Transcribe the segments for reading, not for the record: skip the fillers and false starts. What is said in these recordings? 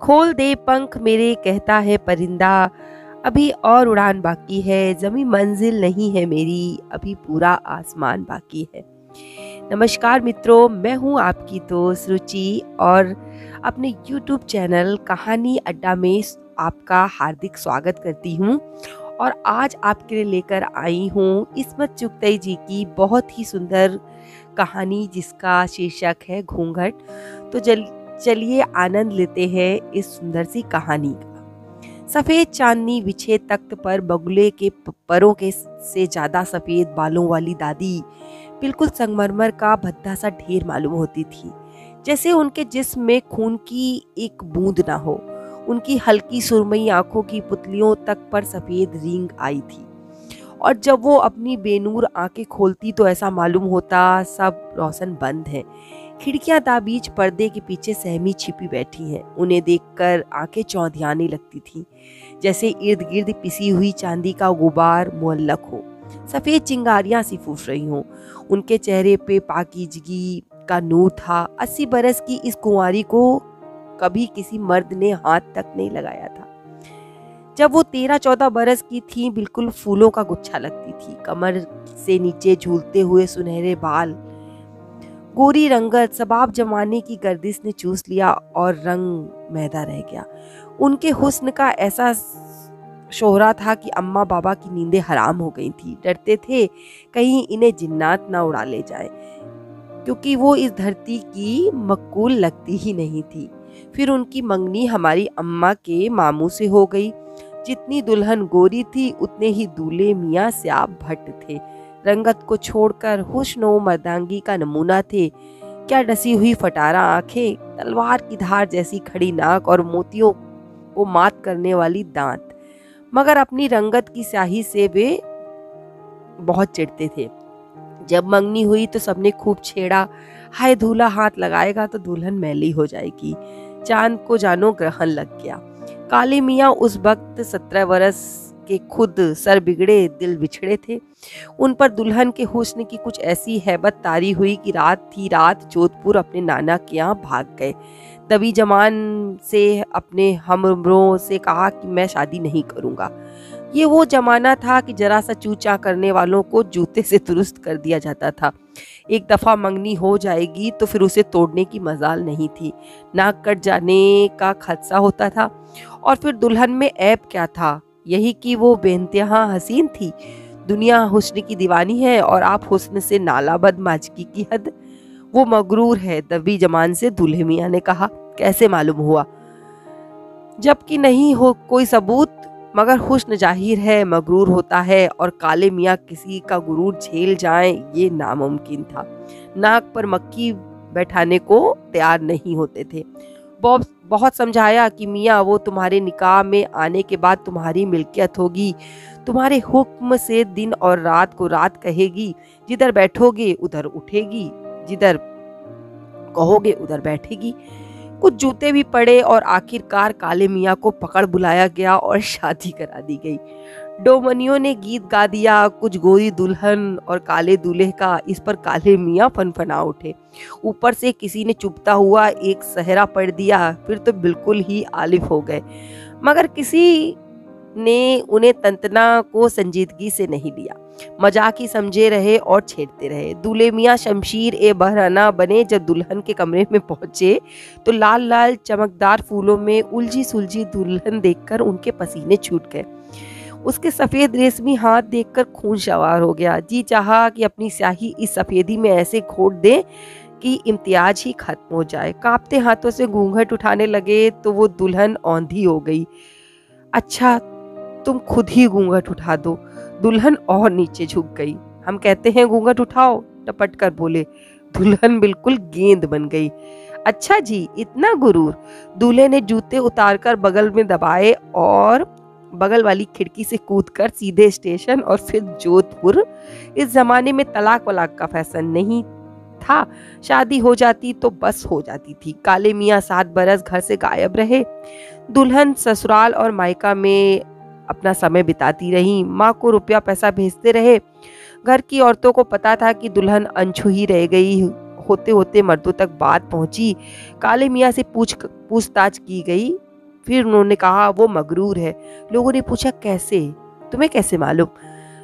खोल दे पंख मेरे कहता है परिंदा, अभी और उड़ान बाकी है, जमी मंजिल नहीं है मेरी, अभी पूरा आसमान बाकी है। नमस्कार मित्रों, मैं हूँ आपकी दोस्त रुचि और अपने YouTube चैनल कहानी अड्डा में आपका हार्दिक स्वागत करती हूँ। और आज आपके लिए लेकर आई हूँ इस्मत चुगताई जी की बहुत ही सुंदर कहानी जिसका शीर्षक है घूंघट। तो चलिए आनंद लेते हैं इस सुंदर सी कहानी का। सफेद चांदनी बिछे तख्त पर बगुले के परों के से ज्यादा सफेद बालों वाली दादी बिल्कुल संगमरमर का भद्दा सा ढेर मालूम होती थी, जैसे उनके जिस्म में खून की एक बूंद ना हो। उनकी हल्की सुरमई आंखों की पुतलियों तक पर सफेद रींग आई थी और जब वो अपनी बेनूर आंखें खोलती तो ऐसा मालूम होता सब रोशन बंद है। खिड़कियां दाबीज पर्दे के पीछे सहमी छिपी बैठी हैं। उन्हें देखकर आंखें चौंधियाने लगती थीं, जैसे इर्द गिर्द पिसी हुई चांदी का गुबार मुअल्लक हो, सफेद चिंगारियां सी फूट रही हों। उनके चेहरे पे पाकीज़गी का नूर था। 80 बरस की इस कुंवारी को कभी किसी मर्द ने हाथ तक नहीं लगाया था। जब वो 13-14 बरस की थी बिल्कुल फूलों का गुच्छा लगती थी। कमर से नीचे झूलते हुए सुनहरे बाल, गोरी रंगत सबाब जमाने की गर्दिश ने चूस लिया और रंग मैदा रह गया। उनके हुस्न का ऐसा शोहरा था कि अम्मा बाबा की नींदें हराम हो गई थी। डरते थे कहीं इन्हें जिन्नात ना उड़ा ले जाए, क्योंकि वो इस धरती की मकबूल लगती ही नहीं थी। फिर उनकी मंगनी हमारी अम्मा के मामू से हो गई। जितनी दुल्हन गोरी थी उतने ही दूल्हे मियाँ स्याब भट्ट थे। रंगत को छोड़कर हुस्न व मर्दांगी का नमूना थे। क्या डसी हुई फटारा आंखें, तलवार की धार जैसी खड़ी नाक और मोतियों को मात करने वाली दांत। मगर अपनी रंगत की स्याही से वे बहुत चिढ़ते थे। जब मंगनी हुई तो सबने खूब छेड़ा, हाय दूल्हा हाथ लगाएगा तो दुल्हन मैली हो जाएगी। चांद को जानो ग्रहण लग गया। काले मियाँ उस वक्त 17 बरस के, खुद सर बिगड़े दिल बिछड़े थे। उन पर दुल्हन के हुस्न की कुछ ऐसी हैबत तारी हुई कि रात जोधपुर अपने नाना के यहाँ भाग गए। दबी जमान से अपने हमउम्रों से कहा कि मैं शादी नहीं करूंगा। ये वो जमाना था कि जरा सा चूचा करने वालों को जूते से दुरुस्त कर दिया जाता था। एक दफा मंगनी हो जाएगी तो फिर उसे तोड़ने की मजाल नहीं थी। नाक कट जाने का खदशा होता था। और फिर दुल्हन में ऐब क्या था, यही कि वो बेइंतहा हसीन थी। दुनिया हुस्न की दीवानी है और आप हुस्न से नाला बदमाशगी की हद। वो मगरूर है, दबी जमान से दूल्हे मियाँ ने कहा। कैसे मालूम हुआ? जबकि नहीं हो कोई सबूत, मगर हुस्न जाहिर है मगरूर होता है और काले मियाँ किसी का गुरूर झेल जाएं ये नामुमकिन था। नाक पर मक्खी बैठाने को तैयार नहीं होते थे। बहुत समझाया कि मियाँ वो तुम्हारे निकाह में आने के बाद तुम्हारी मिल्कियत होगी, तुम्हारे हुक्म से दिन और रात को रात कहेगी, जिधर बैठोगे उधर उठेगी, जिधर कहोगे उधर बैठेगी। कुछ जूते भी पड़े और आखिरकार काले मियाँ को पकड़ बुलाया गया और शादी करा दी गई। डोमनियों ने गीत गा दिया, कुछ गोरी दुल्हन और काले दूल्हे का। इस पर काले मियाँ फनफना उठे। ऊपर से किसी ने चुपता हुआ एक सहरा पढ़ दिया, फिर तो बिल्कुल ही आलिफ हो गए। मगर किसी ने उन्हें तंतना को संजीदगी से नहीं लिया। मजाक ही समझे रहे और छेड़ते रहे। दूल्हे मियाँ शमशीर ए बहराना बने। जब दुल्हन के कमरे में पहुंचे तो लाल लाल चमकदार फूलों में उलझी सुलझी दुल्हन देखकर उनके पसीने छूट गए। उसके सफेद रेशमी हाथ देखकर खून सवार हो गया। जी चाहा कि अपनी स्याही इस सफेदी में ऐसे घोट दे कि इम्तियाज ही खत्म हो जाए। कांपते हाथों से घूंघट उठाने लगे तो वो दुल्हन औंधी हो गई। अच्छा, तुम खुद ही घूंघट उठा दो। दुल्हन और नीचे झुक गई। हम कहते हैं घूंघट उठाओ, टपट कर बोले। दुल्हन बिल्कुल गेंद बन गई। अच्छा जी, इतना गुरूर। दूल्हे ने जूते उतारकर बगल में दबाए और बगल वाली खिड़की से कूदकर सीधे स्टेशन और फिर जोधपुर। इस जमाने में तलाक वलाक का फैशन नहीं था। शादी हो जाती तो बस हो जाती थी। काले मियाँ 7 बरस घर से गायब रहे। दुल्हन ससुराल और मायका में अपना समय बिताती रही। माँ को रुपया पैसा भेजते रहे। घर की औरतों को पता था कि दुल्हन अनछुई रह गई। होते होते मर्दों तक बात पहुंची। काले मियाँ से पूछताछ की गई फिर उन्होंने कहा वो मगरूर है। लोगों ने पूछा कैसे, तुम्हें कैसे मालूम?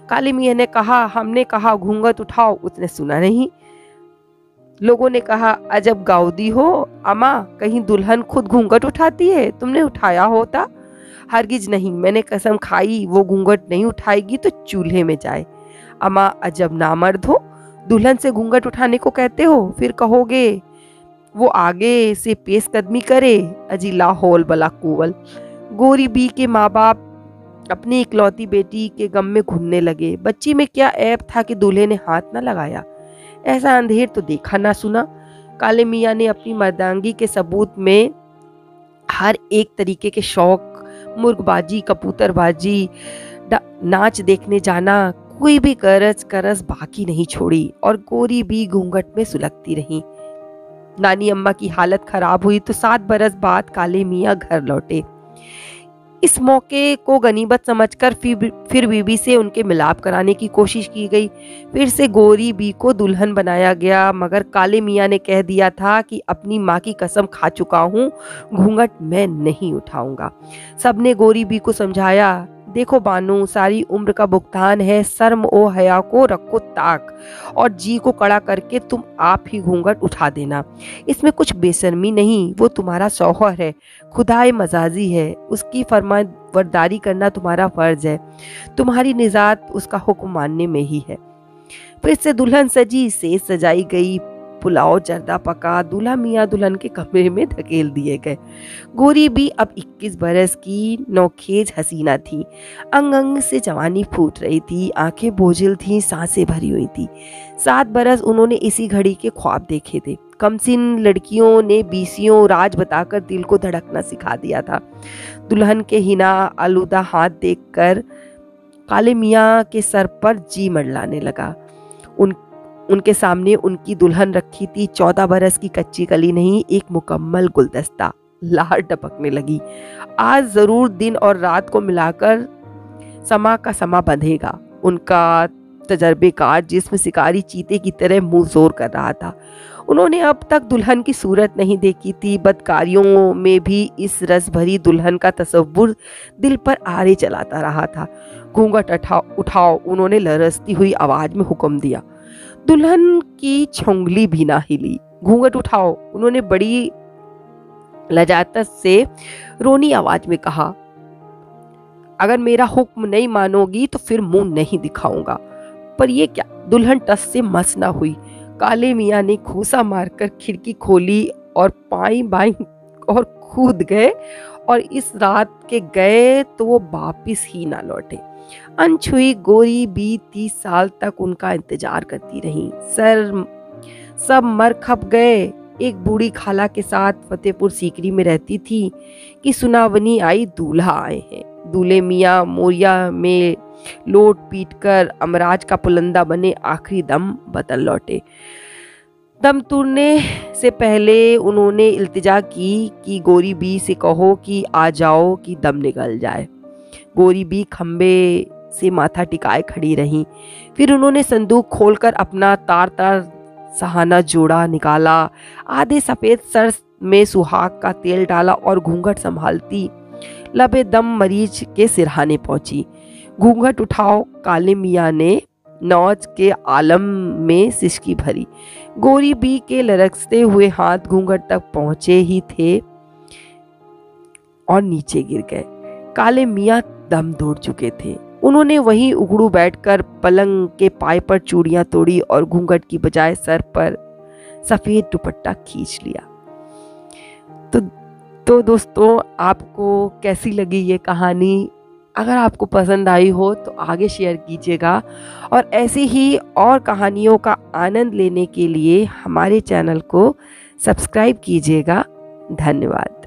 काले मियाँ ने कहा हमने कहा घूंघट उठाओ, उसने सुना नहीं। लोगों ने कहा अजब गाउदी हो अम्मा, कहीं दुल्हन खुद घूंघट उठाती है, तुमने उठाया होता? हरगिज नहीं, मैंने कसम खाई वो घूंघट नहीं उठाएगी तो चूल्हे में जाए। अम्मा अजब नामर्द हो, दुल्हन से घूंघट उठाने को कहते हो, फिर कहोगे वो आगे से पेशकदमी करे। अजी लाहौल बला कुवल। गोरी बी के माँ बाप अपनी इकलौती बेटी के गम में घुलने लगे। बच्ची में क्या ऐब था कि दूल्हे ने हाथ न लगाया? ऐसा अंधेर तो देखा ना सुना। काले मियाँ ने अपनी मर्दांगी के सबूत में हर एक तरीके के शौक, मुर्गबाजी, कबूतरबाजी, नाच देखने जाना, कोई भी करस बाकी नहीं छोड़ी और गोरी भी घूंघट में सुलगती रही। नानी अम्मा की हालत खराब हुई तो 7 बरस बाद काले मियाँ घर लौटे। इस मौके को गनीमत समझकर फिर बीबी से उनके मिलाप कराने की कोशिश की गई। फिर से गोरी बी को दुल्हन बनाया गया, मगर काले मियाँ ने कह दिया था कि अपनी माँ की कसम खा चुका हूँ, घूंघट मैं नहीं उठाऊंगा। सबने गोरी बी को समझाया, देखो बानू, सारी उम्र का भुगतान है, शर्म ओ हया को रखो ताक और जी को कड़ा करके तुम आप ही घूंघट उठा देना। इसमें कुछ बेशर्मी नहीं, वो तुम्हारा शौहर है, खुदाए मजाजी है, उसकी फरमाबरदारी करना तुम्हारा फर्ज है, तुम्हारी निजात उसका हुक्म मानने में ही है। फिर से दुल्हन सजी, सेज सजाई गई, पुलाव जर्दा पका, दूल्हा मियाँ दुल्हन के कमरे में धकेल दिए गए। गोरी भी अब 21 बरस की नौखेज हसीना थी, अंग अंग से जवानी फूट रही थी, आंखें बोझिल थी, सांसें भरी हुई थी। 7 बरस उन्होंने इसी घड़ी के ख्वाब देखे थे। कमसिन लड़कियों ने बीसियों राज बताकर दिल को धड़कना सिखा दिया था। दुल्हन के हिना आलूदा हाथ देखकर काले मियाँ के सर पर जी मंडलाने लगा। उनके सामने उनकी दुल्हन रखी थी 14 बरस की कच्ची कली नहीं, एक मुकम्मल गुलदस्ता। लार टपकने लगी। आज जरूर दिन और रात को मिलाकर समा का समा बंधेगा। उनका तजर्बेकार जिस्म शिकारी चीते की तरह मुंह जोर कर रहा था। उन्होंने अब तक दुल्हन की सूरत नहीं देखी थी। बदकारियों में भी इस रस भरी दुल्हन का तसव्वुर दिल पर आरे चलाता रहा था। घूंघट उठाओ, उन्होंने लरसती हुई आवाज में हुक्म दिया। दुल्हन की छुंगली भी ना हिली। घूंघट उठाओ, उन्होंने बड़ी लजाजत से रोनी आवाज में कहा। अगर मेरा हुक्म नहीं मानोगी तो फिर मुंह नहीं दिखाऊंगा। पर ये क्या? दुल्हन टस से मस ना हुई। काले मियाँ ने घूसा मारकर खिड़की खोली और पाई बाई और कूद गए, और इस रात के गए तो वो वापिस ही ना लौटे। अनछुई गोरी भी 30 साल तक उनका इंतजार करती रही। सब मर खप गए। एक बूढ़ी खाला के साथ फतेहपुर सीकरी में रहती थी कि सुनावनी आई, दूल्हा आए हैं। दूल्हे मियाँ मोरिया में लोट पीट कर अमराज का पुलंदा बने आखिरी दम वतन लौटे। दम तोड़ने से पहले उन्होंने इल्तिजा की कि गोरी बी से कहो कि आ जाओ कि दम निकल जाए। गोरी बी खंबे से माथा टिकाए खड़ी रहीं। फिर उन्होंने संदूक खोलकर अपना तार सहाना जोड़ा निकाला, आधे सफेद सर में सुहाग का तेल डाला और घूंघट संभालती लबे दम मरीज के सिरहाने पहुंची। घूंघट उठाओ, काले मियाँ ने नौज के आलम में सिसकी भरी। गोरी बी के लरकते हुए हाथ घूंघट तक पहुंचे ही थे और नीचे गिर गए। काले मियाँ दम तोड़ चुके थे। उन्होंने वहीं उघड़ू बैठकर पलंग के पाए पर चूड़ियां तोड़ी और घूंघट की बजाय सर पर सफेद दुपट्टा खींच लिया। तो दोस्तों, आपको कैसी लगी ये कहानी? अगर आपको पसंद आई हो तो आगे शेयर कीजिएगा, और ऐसे ही और कहानियों का आनंद लेने के लिए हमारे चैनल को सब्सक्राइब कीजिएगा। धन्यवाद।